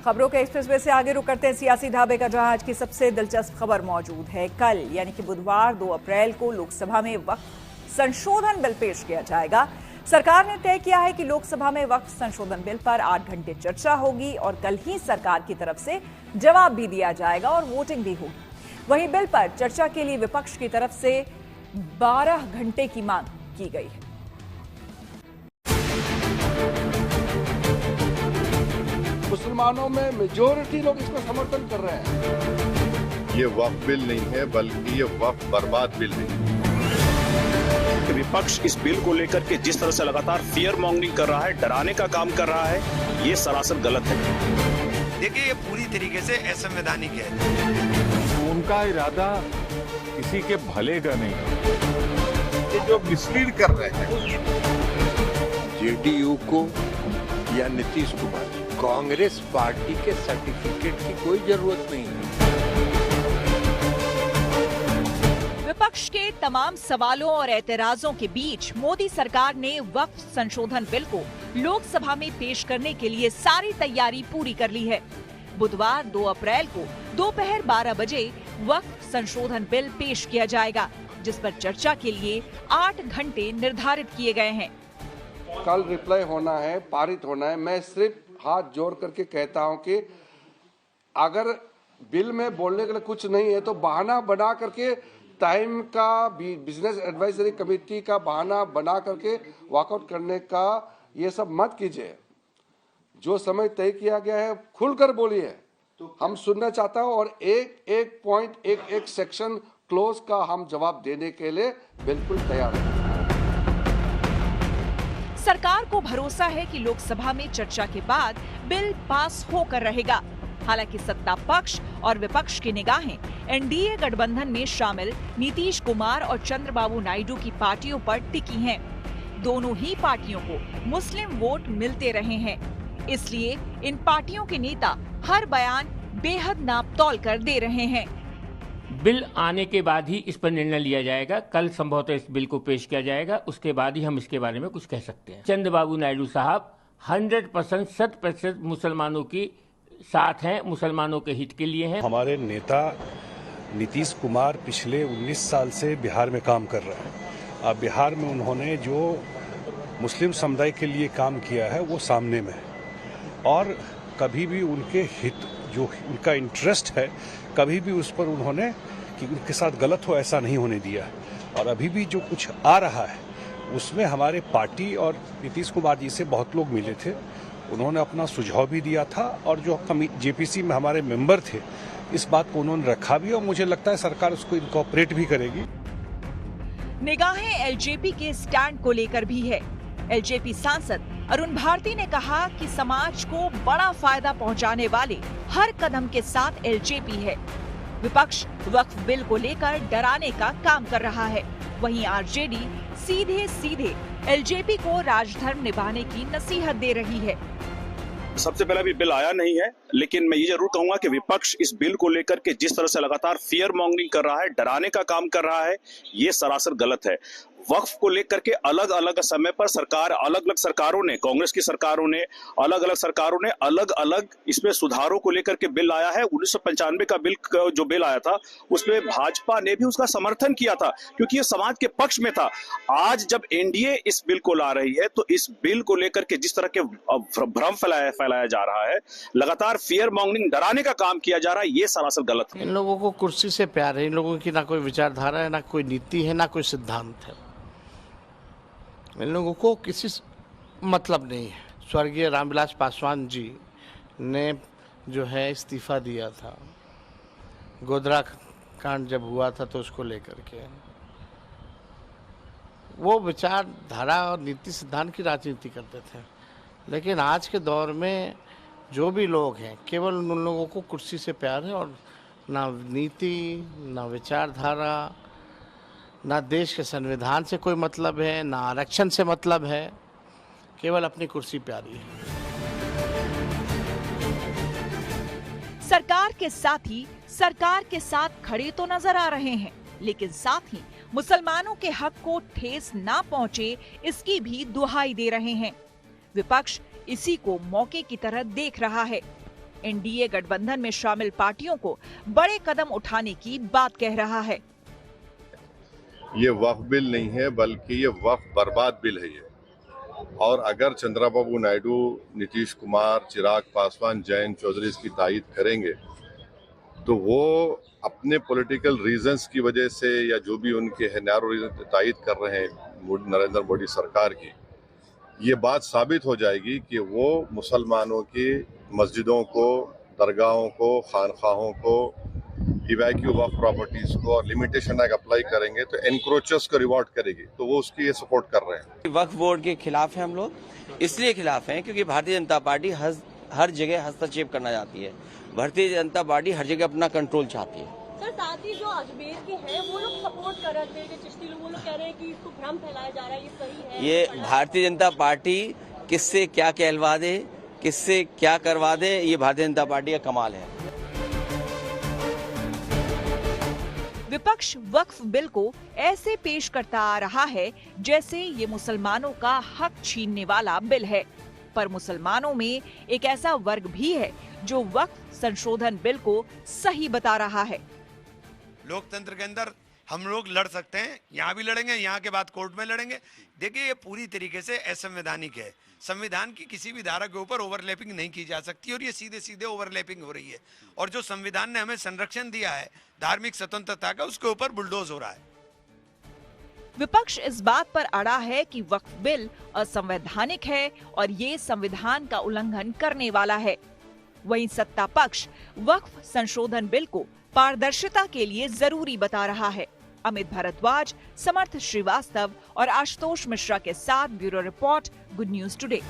खबरों के एक्सप्रेसवे से आगे रुक करते हैं सियासी ढाबे का, जहां आज की सबसे दिलचस्प खबर मौजूद है। कल यानी कि बुधवार 2 अप्रैल को लोकसभा में वक्फ संशोधन बिल पेश किया जाएगा। सरकार ने तय किया है कि लोकसभा में वक्फ संशोधन बिल पर 8 घंटे चर्चा होगी और कल ही सरकार की तरफ से जवाब भी दिया जाएगा और वोटिंग भी होगी। वहीं बिल पर चर्चा के लिए विपक्ष की तरफ से 12 घंटे की मांग की गई है। मुसलमानों में मेजॉरिटी लोग इसको समर्थन कर रहे हैं। ये वक्फ बिल नहीं है, बल्कि ये वक्फ बर्बाद बिल नहीं है। विपक्ष इस बिल को लेकर के जिस तरह से लगातार फियर मॉन्गरिंग कर रहा है, डराने का काम कर रहा है, ये सरासर गलत है। देखिए, ये पूरी तरीके से असंवैधानिक है। उनका इरादा किसी के भले का नहीं। ये जो मिसलीड कर रहे हैं जेडीयू को या नीतीश कुमार, कांग्रेस पार्टी के सर्टिफिकेट की कोई जरूरत नहीं है। विपक्ष के तमाम सवालों और एतराजों के बीच मोदी सरकार ने वक्फ संशोधन बिल को लोकसभा में पेश करने के लिए सारी तैयारी पूरी कर ली है। बुधवार 2 अप्रैल को दोपहर 12 बजे वक्फ संशोधन बिल पेश किया जाएगा, जिस पर चर्चा के लिए 8 घंटे निर्धारित किए गए हैं। कल रिप्लाई होना है, पारित होना है। मैं सिर्फ हाथ जोड़ करके कहता हूं कि अगर बिल में बोलने के लिए कुछ नहीं है तो बहाना बना करके टाइम का बिजनेस एडवाइजरी कमेटी का बहाना बना करके वॉकआउट करने का ये सब मत कीजिए। जो समय तय किया गया है खुलकर बोलिए, हम सुनना चाहता हूं और एक पॉइंट, एक सेक्शन क्लोज का हम जवाब देने के लिए बिल्कुल तैयार हैं। सरकार को भरोसा है कि लोकसभा में चर्चा के बाद बिल पास होकर रहेगा। हालांकि सत्ता पक्ष और विपक्ष की निगाहें एनडीए गठबंधन में शामिल नीतीश कुमार और चंद्रबाबू नायडू की पार्टियों पर टिकी हैं। दोनों ही पार्टियों को मुस्लिम वोट मिलते रहे हैं, इसलिए इन पार्टियों के नेता हर बयान बेहद नापतोल कर दे रहे हैं। बिल आने के बाद ही इस पर निर्णय लिया जाएगा। कल संभवतः इस बिल को पेश किया जाएगा, उसके बाद ही हम इसके बारे में कुछ कह सकते हैं। चंद्रबाबू नायडू साहब 100% 100% मुसलमानों की साथ हैं, मुसलमानों के हित के लिए हैं। हमारे नेता नीतीश कुमार पिछले 19 साल से बिहार में काम कर रहे हैं। अब बिहार में उन्होंने जो मुस्लिम समुदाय के लिए काम किया है वो सामने में है और कभी भी उनके हित, जो उनका इंटरेस्ट है, कभी भी उस पर उन्होंने कि उनके साथ गलत हो ऐसा नहीं होने दिया। और अभी भी जो कुछ आ रहा है उसमें हमारे पार्टी और नीतीश कुमार जी से बहुत लोग मिले थे, उन्होंने अपना सुझाव भी दिया था और जो जेपीसी में हमारे मेंबर थे इस बात को उन्होंने रखा भी और मुझे लगता है सरकार उसको इनकॉर्पोरेट भी करेगी। निगाहें एलजेपी के स्टैंड को लेकर भी है। एलजेपी सांसद अरुण भारती ने कहा कि समाज को बड़ा फायदा पहुंचाने वाले हर कदम के साथ एलजेपी है। विपक्ष वक्फ बिल को लेकर डराने का काम कर रहा है, वहीं आरजेडी सीधे सीधे एलजेपी को राजधर्म निभाने की नसीहत दे रही है। सबसे पहले भी बिल आया नहीं है, लेकिन मैं ये जरूर कहूंगा कि विपक्ष इस बिल को लेकर के जिस तरह से लगातार फियर मॉन्गरिंग कर रहा है, डराने का काम कर रहा है, ये सरासर गलत है। वक्फ को लेकर के अलग अलग समय पर सरकार, अलग अलग सरकारों ने, कांग्रेस की सरकारों ने, अलग अलग सरकारों ने अलग अलग इसमें सुधारों को लेकर के बिल आया है। 1995 का बिल, जो बिल आया था उसमें भाजपा ने भी उसका समर्थन किया था क्योंकि ये समाज के पक्ष में था। आज जब एनडीए इस बिल को ला रही है तो इस बिल को लेकर के जिस तरह के भ्रम फैलाया जा रहा है, लगातार फियर मॉन्गरिंग, डराने का काम किया जा रहा है, ये सरासर गलत है। इन लोगों को कुर्सी से प्यार है, इन लोगों की ना कोई विचारधारा है, ना कोई नीति है, ना कोई सिद्धांत है। इन लोगों को किसी मतलब नहीं है। स्वर्गीय रामविलास पासवान जी ने जो है इस्तीफा दिया था, गोधरा कांड जब हुआ था तो उसको लेकर के वो विचारधारा और नीति सिद्धांत की राजनीति करते थे। लेकिन आज के दौर में जो भी लोग हैं, केवल उन लोगों को कुर्सी से प्यार है और ना नीति, ना विचारधारा, ना देश के संविधान से कोई मतलब है, ना आरक्षण से मतलब है, केवल अपनी कुर्सी प्यारी है। सरकार के साथी सरकार के साथ खड़े तो नजर आ रहे हैं, लेकिन साथ ही मुसलमानों के हक को ठेस ना पहुंचे इसकी भी दुहाई दे रहे हैं। विपक्ष इसी को मौके की तरह देख रहा है। एनडीए गठबंधन में शामिल पार्टियों को बड़े कदम उठाने की बात कह रहा है। ये वक्फ बिल नहीं है, बल्कि ये वक्फ बर्बाद बिल है ये। और अगर चंद्रबाबू नायडू, नीतीश कुमार, चिराग पासवान, जयंत चौधरी इसकी तायद करेंगे तो वो अपने पॉलिटिकल रीजंस की वजह से या जो भी उनके है नैरो रीजन तायद कर रहे हैं नरेंद्र मोदी सरकार की, ये बात साबित हो जाएगी कि वो मुसलमानों की मस्जिदों को, दरगाहों को, खानखाहों को, इवैक्यू वक्फ प्रॉपर्टीज को और लिमिटेशन एक्ट अप्लाई करेंगे तो एनक्रोचर्स को रिवॉर्ड करेगी, तो वो उसकी ये सपोर्ट कर रहे हैं। वक्फ बोर्ड के खिलाफ हैं हम लोग, इसलिए खिलाफ हैं क्योंकि भारतीय जनता पार्टी हर जगह हस्तक्षेप करना चाहती है। भारतीय जनता पार्टी हर जगह अपना कंट्रोल चाहती है। सर, साथ ही जो अजमेर के हैं वो लोग सपोर्ट कर रहे थे, चिश्ती लोग वो लोग कह रहे हैं कि इसको भ्रम फैलाया जा रहा है, ये सही है। ये भारतीय जनता पार्टी किससे क्या कहलवा दे, किससे क्या करवा दे, ये भारतीय जनता पार्टी का कमाल है। विपक्ष वक्फ बिल को ऐसे पेश करता आ रहा है जैसे ये मुसलमानों का हक छीनने वाला बिल है, पर मुसलमानों में एक ऐसा वर्ग भी है जो वक्फ संशोधन बिल को सही बता रहा है। लोकतंत्र के अंदर हम लोग लड़ सकते हैं, यहाँ भी लड़ेंगे, यहाँ के बाद कोर्ट में लड़ेंगे। देखिए, ये पूरी तरीके से असंवैधानिक है। संविधान की किसी भी धारा के ऊपर ओवरलैपिंग नहीं की जा सकती और ये सीधे सीधे ओवरलैपिंग हो रही है। और जो संविधान ने हमें संरक्षण दिया है धार्मिक स्वतंत्रता का, उसके ऊपर बुलडोज हो रहा है। विपक्ष इस बात पर अड़ा है कि वक्फ बिल असंवैधानिक है और ये संविधान का उल्लंघन करने वाला है। वहीं सत्ता पक्ष वक्फ संशोधन बिल को पारदर्शिता के लिए जरूरी बता रहा है। अमित भारद्वाज, समर्थ श्रीवास्तव और आशुतोष मिश्रा के साथ bureau report, good news today.